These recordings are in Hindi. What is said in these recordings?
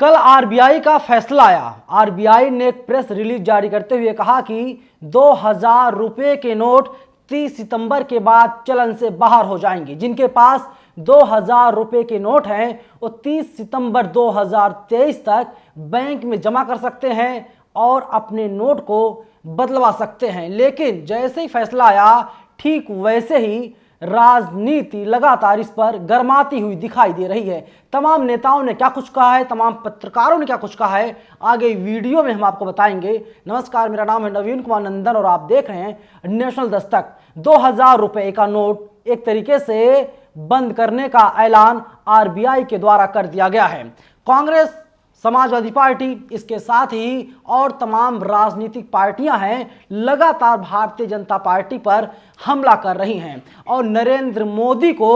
कल आरबीआई का फैसला आया। आरबीआई ने एक प्रेस रिलीज जारी करते हुए कहा कि 2000 रुपए के नोट 30 सितंबर के बाद चलन से बाहर हो जाएंगे। जिनके पास 2000 रुपए के नोट हैं वो 30 सितंबर 2023 तक बैंक में जमा कर सकते हैं और अपने नोट को बदलवा सकते हैं। लेकिन जैसे ही फैसला आया ठीक वैसे ही राजनीति लगातार इस पर गर्माती हुई दिखाई दे रही है। तमाम नेताओं ने क्या कुछ कहा है, तमाम पत्रकारों ने क्या कुछ कहा है, आगे वीडियो में हम आपको बताएंगे। नमस्कार, मेरा नाम है नवीन कुमार नंदन और आप देख रहे हैं नेशनल दस्तक। 2000 रुपए का नोट एक तरीके से बंद करने का ऐलान आरबीआई के द्वारा कर दिया गया है। कांग्रेस, समाजवादी पार्टी, इसके साथ ही और तमाम राजनीतिक पार्टियां हैं लगातार भारतीय जनता पार्टी पर हमला कर रही हैं और नरेंद्र मोदी को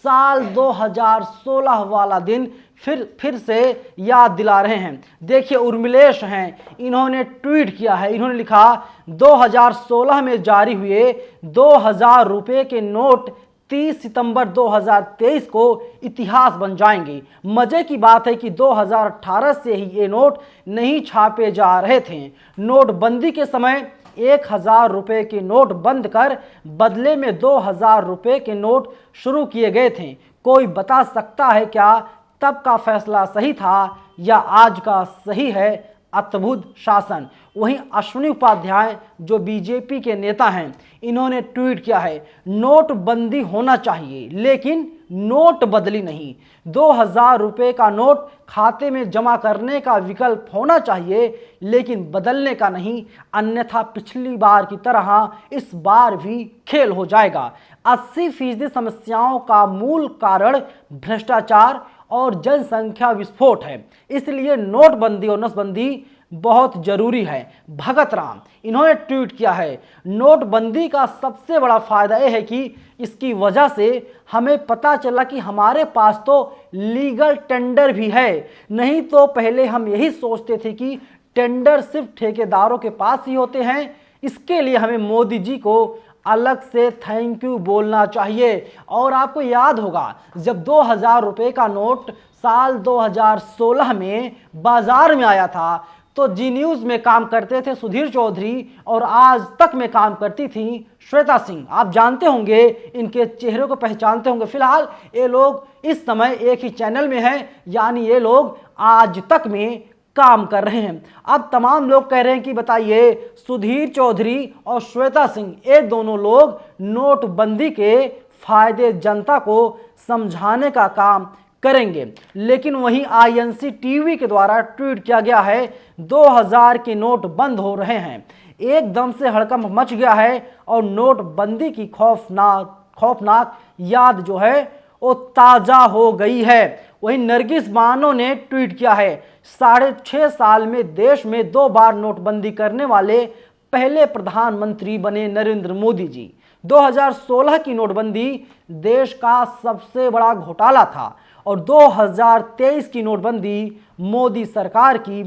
साल 2016 वाला दिन फिर से याद दिला रहे हैं। देखिए, उर्मिलेश हैं, इन्होंने ट्वीट किया है। इन्होंने लिखा 2016 में जारी हुए 2000 रुपए के नोट 30 सितंबर 2023 को इतिहास बन जाएंगे। मजे की बात है कि 2018 से ही ये नोट नहीं छापे जा रहे थे। नोटबंदी के समय 1000 रुपए के नोट बंद कर बदले में 2000 रुपए के नोट शुरू किए गए थे। कोई बता सकता है क्या तब का फैसला सही था या आज का सही है? अद्भुत शासन। वहीं अश्विनी उपाध्याय जो बीजेपी के नेता हैं, इन्होंने ट्वीट किया है, नोटबंदी होना चाहिए लेकिन नोट बदली नहीं। 2000 रुपए का नोट खाते में जमा करने का विकल्प होना चाहिए लेकिन बदलने का नहीं, अन्यथा पिछली बार की तरह इस बार भी खेल हो जाएगा। 80% समस्याओं का मूल कारण भ्रष्टाचार और जनसंख्या विस्फोट है, इसलिए नोटबंदी और नसबंदी बहुत जरूरी है। भगत राम, इन्होंने ट्वीट किया है, नोटबंदी का सबसे बड़ा फायदा यह है कि इसकी वजह से हमें पता चला कि हमारे पास तो लीगल टेंडर भी है। नहीं तो पहले हम यही सोचते थे कि टेंडर सिर्फ ठेकेदारों के पास ही होते हैं। इसके लिए हमें मोदी जी को अलग से थैंक यू बोलना चाहिए। और आपको याद होगा जब 2000 रुपए का नोट साल 2016 में बाजार में आया था तो जी न्यूज़ में काम करते थे सुधीर चौधरी और आज तक में काम करती थी श्वेता सिंह। आप जानते होंगे, इनके चेहरे को पहचानते होंगे। फिलहाल ये लोग इस समय एक ही चैनल में हैं, यानी ये लोग आज तक में काम कर रहे हैं। अब तमाम लोग कह रहे हैं कि बताइए, सुधीर चौधरी और श्वेता सिंह ये दोनों लोग नोटबंदी के फायदे जनता को समझाने का काम करेंगे। लेकिन वहीं आईएनसी टीवी के द्वारा ट्वीट किया गया है 2000 के नोट बंद हो रहे हैं। एकदम से हड़कंप मच गया है और नोटबंदी की खौफनाक याद जो है वो ताजा हो गई है। वहीं नरगिस बानो ने ट्वीट किया है, 6.5 साल में देश में 2 बार नोटबंदी करने वाले पहले प्रधानमंत्री बने नरेंद्र मोदी जी। 2016 की नोटबंदी देश का सबसे बड़ा घोटाला था और 2023 की नोटबंदी मोदी सरकार की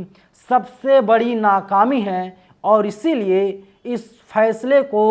सबसे बड़ी नाकामी है और इसीलिए इस फैसले को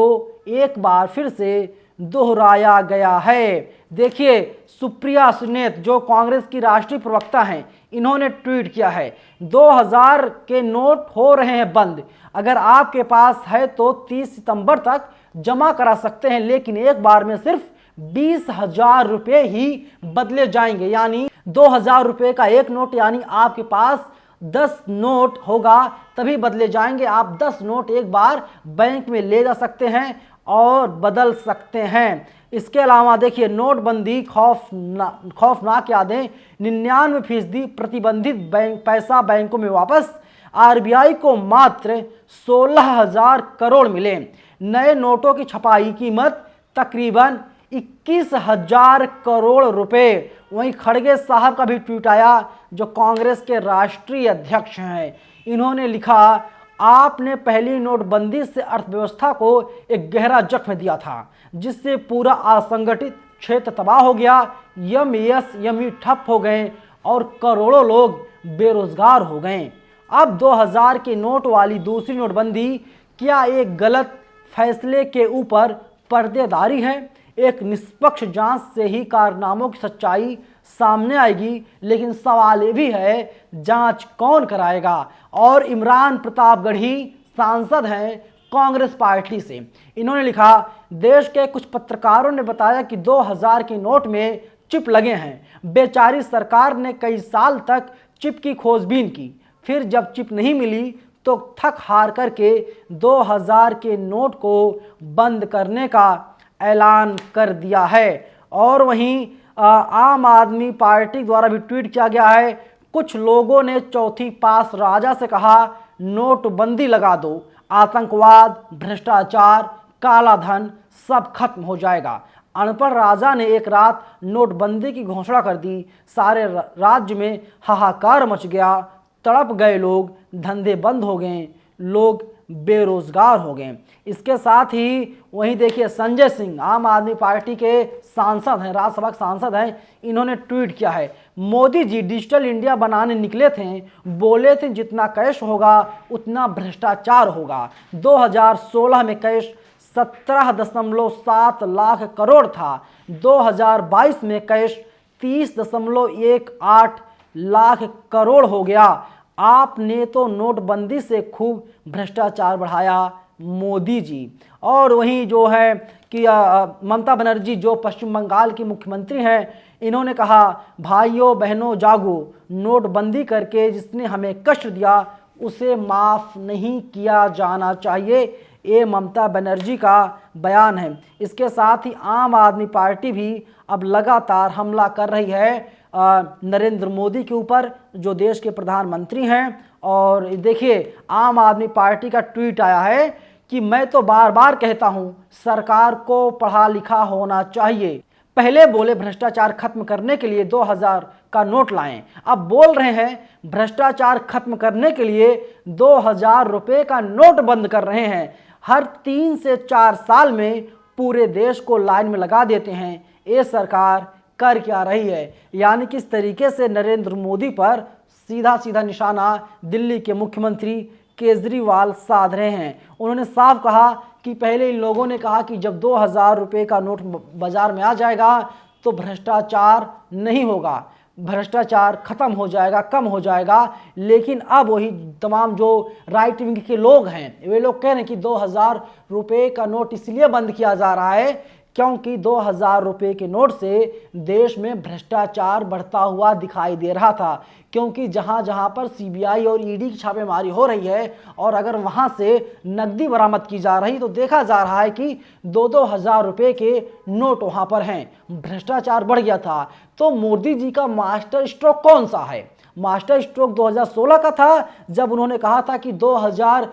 एक बार फिर से दोहराया गया है। देखिए, सुप्रिया सुने जो कांग्रेस की राष्ट्रीय प्रवक्ता हैं, इन्होंने ट्वीट किया है 2000 के नोट हो रहे हैं बंद। अगर आपके पास है तो 30 सितंबर तक जमा करा सकते हैं, लेकिन एक बार में सिर्फ 20,000 रुपये ही बदले जाएंगे। यानी 2000 रुपये का एक नोट, यानी आपके पास 10 नोट होगा तभी बदले जाएंगे। आप 10 नोट एक बार बैंक में ले जा सकते हैं और बदल सकते हैं। इसके अलावा देखिए, नोटबंदी खौफनाक यादें, 99% प्रतिबंधित पैसा बैंकों में वापस, आरबीआई को मात्र 16,000 करोड़ मिले, नए नोटों की छपाई कीमत तकरीबन 21,000 करोड़ रुपए। वहीं खड़गे साहब का भी ट्वीट आया जो कांग्रेस के राष्ट्रीय अध्यक्ष हैं। इन्होंने लिखा, आपने पहली नोटबंदी से अर्थव्यवस्था को एक गहरा जख्म दिया था जिससे पूरा असंगठित क्षेत्र तबाह हो गया, यमी ठप हो गए और करोड़ों लोग बेरोजगार हो गए। अब 2000 के नोट वाली दूसरी नोटबंदी क्या एक गलत फैसले के ऊपर पर्देदारी है? एक निष्पक्ष जांच से ही कारनामों की सच्चाई सामने आएगी। लेकिन सवाल ये भी है, जांच कौन कराएगा? और इमरान प्रतापगढ़ी सांसद हैं कांग्रेस पार्टी से। इन्होंने लिखा, देश के कुछ पत्रकारों ने बताया कि 2000 के नोट में चिप लगे हैं। बेचारी सरकार ने कई साल तक चिप की खोजबीन की, फिर जब चिप नहीं मिली तो थक हार करके 2000 के नोट को बंद करने का ऐलान कर दिया है। और वहीं आम आदमी पार्टी द्वारा भी ट्वीट किया गया है, कुछ लोगों ने चौथी पास राजा से कहा, नोटबंदी लगा दो, आतंकवाद, भ्रष्टाचार, काला धन सब खत्म हो जाएगा। अनपढ़ राजा ने एक रात नोटबंदी की घोषणा कर दी, सारे राज्य में हाहाकार मच गया, तड़प गए लोग, धंधे बंद हो गए, लोग बेरोजगार हो गए। इसके साथ ही वहीं देखिए संजय सिंह आम आदमी पार्टी के सांसद हैं, राज्यसभा के सांसद हैं, इन्होंने ट्वीट किया है, मोदी जी डिजिटल इंडिया बनाने निकले थे, बोले थे जितना कैश होगा उतना भ्रष्टाचार होगा। 2016 में कैश 17.7 लाख करोड़ था, 2022 में कैश 30.18 लाख करोड़ हो गया। आपने तो नोटबंदी से खूब भ्रष्टाचार बढ़ाया मोदी जी। और वहीं जो है कि ममता बनर्जी जो पश्चिम बंगाल की मुख्यमंत्री हैं, इन्होंने कहा, भाइयों बहनों जागो, नोटबंदी करके जिसने हमें कष्ट दिया उसे माफ़ नहीं किया जाना चाहिए। ये ममता बनर्जी का बयान है। इसके साथ ही आम आदमी पार्टी भी अब लगातार हमला कर रही है नरेंद्र मोदी के ऊपर, जो देश के प्रधानमंत्री हैं। और देखिए आम आदमी पार्टी का ट्वीट आया है कि मैं तो बार बार कहता हूं, सरकार को पढ़ा लिखा होना चाहिए। पहले बोले भ्रष्टाचार खत्म करने के लिए 2000 का नोट लाएं, अब बोल रहे हैं भ्रष्टाचार खत्म करने के लिए 2000 रुपये का नोट बंद कर रहे हैं। हर 3 से 4 साल में पूरे देश को लाइन में लगा देते हैं। ये सरकार कर क्या रही है? यानी किस तरीके से नरेंद्र मोदी पर सीधा सीधा निशाना दिल्ली के मुख्यमंत्री केजरीवाल साध रहे हैं। उन्होंने साफ कहा कि पहले इन लोगों ने कहा कि जब 2000 रुपये का नोट बाजार में आ जाएगा तो भ्रष्टाचार नहीं होगा, भ्रष्टाचार खत्म हो जाएगा, कम हो जाएगा। लेकिन अब वही तमाम जो राइट विंग के लोग हैं, वे लोग कह रहे हैं कि 2000 रुपये का नोट इसलिए बंद किया जा रहा है क्योंकि 2000 रुपये के नोट से देश में भ्रष्टाचार बढ़ता हुआ दिखाई दे रहा था। क्योंकि जहां जहां पर सीबीआई और ईडी की छापेमारी हो रही है और अगर वहां से नकदी बरामद की जा रही तो देखा जा रहा है कि 2-2 हज़ार रुपये के नोट वहां पर हैं। भ्रष्टाचार बढ़ गया था। तो मोदी जी का मास्टर स्ट्रोक कौन सा है? मास्टर स्ट्रोक 2016 का था, जब उन्होंने कहा था कि 2000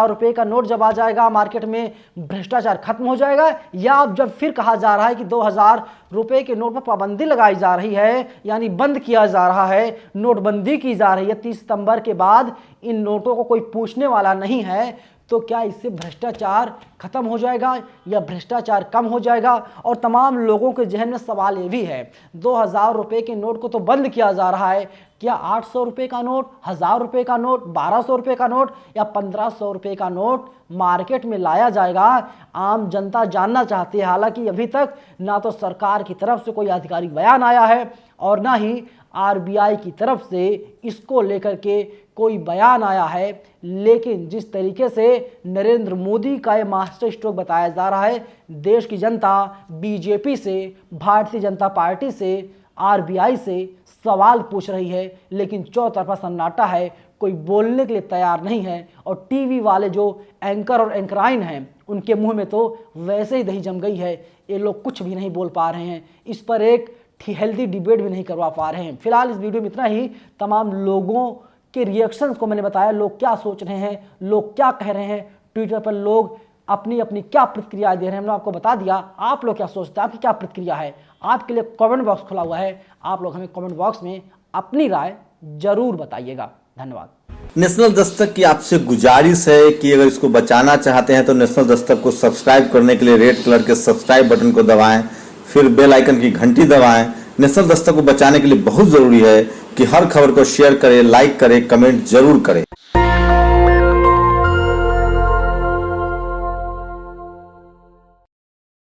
रुपये का नोट जब आ जाएगा मार्केट में भ्रष्टाचार खत्म हो जाएगा। या अब जब फिर कहा जा रहा है कि 2000 रुपये के नोट पर पाबंदी लगाई जा रही है, यानी बंद किया जा रहा है, नोटबंदी की जा रही है 30 सितंबर के बाद, इन नोटों को कोई पूछने वाला नहीं है। तो क्या इससे भ्रष्टाचार खत्म हो जाएगा या भ्रष्टाचार कम हो जाएगा? और तमाम लोगों के जहन में सवाल ये भी है, 2000 रुपये के नोट को तो बंद किया जा रहा है, क्या 800 रुपये का नोट, 1000 रुपये का नोट, 1200 रुपये का नोट या 1500 रुपये का नोट मार्केट में लाया जाएगा? आम जनता जानना चाहती है। हालांकि अभी तक ना तो सरकार की तरफ से कोई आधिकारिक बयान आया है और ना ही आरबीआई की तरफ से इसको लेकर के कोई बयान आया है। लेकिन जिस तरीके से नरेंद्र मोदी का ये मास्टर स्ट्रोक बताया जा रहा है, देश की जनता बीजेपी से, भारतीय जनता पार्टी से, आरबीआई से सवाल पूछ रही है, लेकिन चौतरफा सन्नाटा है, कोई बोलने के लिए तैयार नहीं है। और टीवी वाले जो एंकर और एंकराइन हैं, उनके मुंह में तो वैसे ही दही जम गई है, ये लोग कुछ भी नहीं बोल पा रहे हैं, इस पर एक हेल्दी डिबेट भी नहीं करवा पा रहे हैं। फिलहाल इस वीडियो में इतना ही। तमाम लोगों के रिएक्शंस को मैंने बताया, लोग क्या सोच रहे हैं, लोग क्या कह रहे हैं, ट्विटर पर लोग अपनी अपनी क्या प्रतिक्रिया दे रहे हैं, हमने आपको बता दिया। आप लोग क्या सोचते हैं, आपकी क्या प्रतिक्रिया है? आपके लिए कमेंट बॉक्स खुला हुआ है, आप लोग हमें कमेंट बॉक्स में अपनी राय जरूर बताइएगा। धन्यवाद। नेशनल दस्तक की आपसे गुजारिश है कि अगर इसको बचाना चाहते हैं तो नेशनल दस्तक को सब्सक्राइब करने के लिए रेड कलर के सब्सक्राइब बटन को दबाएं, फिर बेल आइकन की घंटी दबाएं। नेशनल दस्तक को बचाने के लिए बहुत जरूरी है कि हर खबर को शेयर करें, लाइक करें, कमेंट जरूर करें।